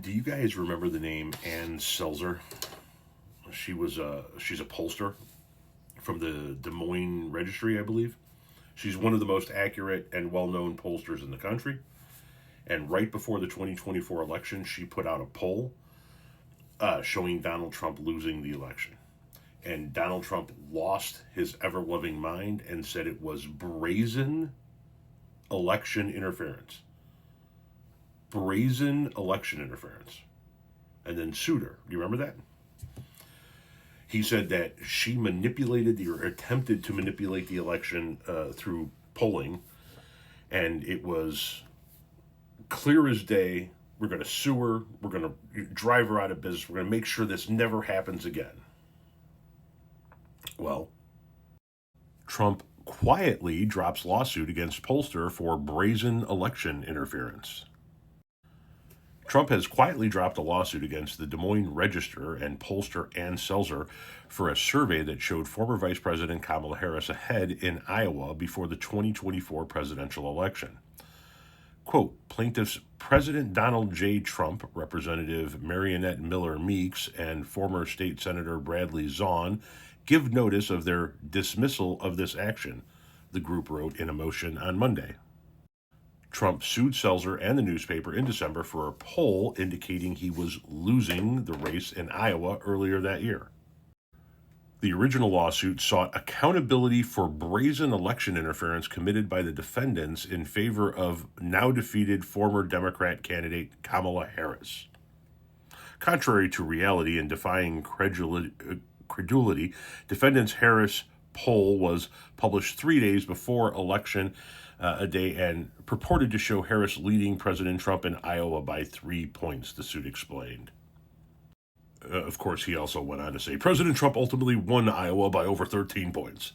Do you guys remember the name Ann Selzer? She's a pollster from the Des Moines Registry, I believe. She's one of the most accurate and well-known pollsters in the country. And right before the 2024 election, she put out a poll showing Donald Trump losing the election. And Donald Trump lost his ever-loving mind and said it was brazen election interference. Brazen election interference. And then sued her. Do you remember that? He said that she manipulated or attempted to manipulate the election through polling, and it was clear as day. We're going to sue her. We're going to drive her out of business. We're going to make sure this never happens again. Well, Trump quietly drops lawsuit against pollster for brazen election interference. Trump has quietly dropped a lawsuit against the Des Moines Register and pollster Ann Selzer for a survey that showed former Vice President Kamala Harris ahead in Iowa before the 2024 presidential election. Quote, plaintiffs President Donald J. Trump, Representative Marionette Miller Meeks, and former State Senator Bradley Zahn give notice of their dismissal of this action, the group wrote in a motion on Monday. Trump sued Selzer and the newspaper in December for a poll indicating he was losing the race in Iowa earlier that year. The original lawsuit sought accountability for brazen election interference committed by the defendants in favor of now-defeated former Democrat candidate Kamala Harris. Contrary to reality and defying credulity, defendants' Harris poll was published 3 days before election a day and purported to show Harris leading President Trump in Iowa by 3 points, the suit explained. Of course, he also went on to say President Trump ultimately won Iowa by over 13 points.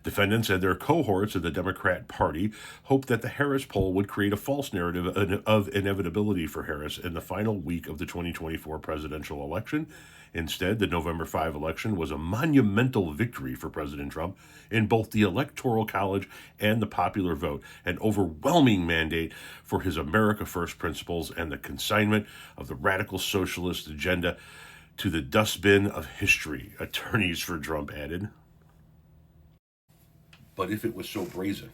Defendants and their cohorts of the Democrat Party hoped that the Harris poll would create a false narrative of inevitability for Harris in the final week of the 2024 presidential election. Instead, the November 5 election was a monumental victory for President Trump in both the Electoral College and the popular vote, an overwhelming mandate for his America First principles and the consignment of the radical socialist agenda to the dustbin of history, attorneys for Trump added. But if it was so brazen,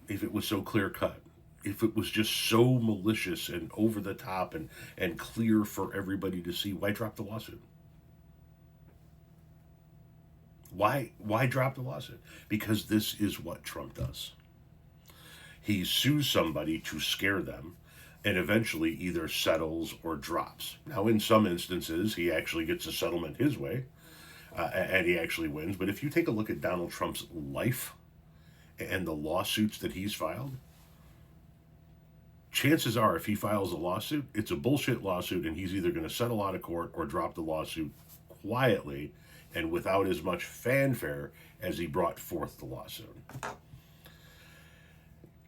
if it was so clear-cut, if it was just so malicious and over the top and clear for everybody to see, why drop the lawsuit? Why drop the lawsuit? Because this is what Trump does. He sues somebody to scare them and eventually either settles or drops. Now, in some instances, he actually gets a settlement his way, and he actually wins. But if you take a look at Donald Trump's life and the lawsuits that he's filed, chances are if he files a lawsuit, it's a bullshit lawsuit, and he's either going to settle out of court or drop the lawsuit quietly and without as much fanfare as he brought forth the lawsuit.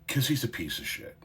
Because he's a piece of shit.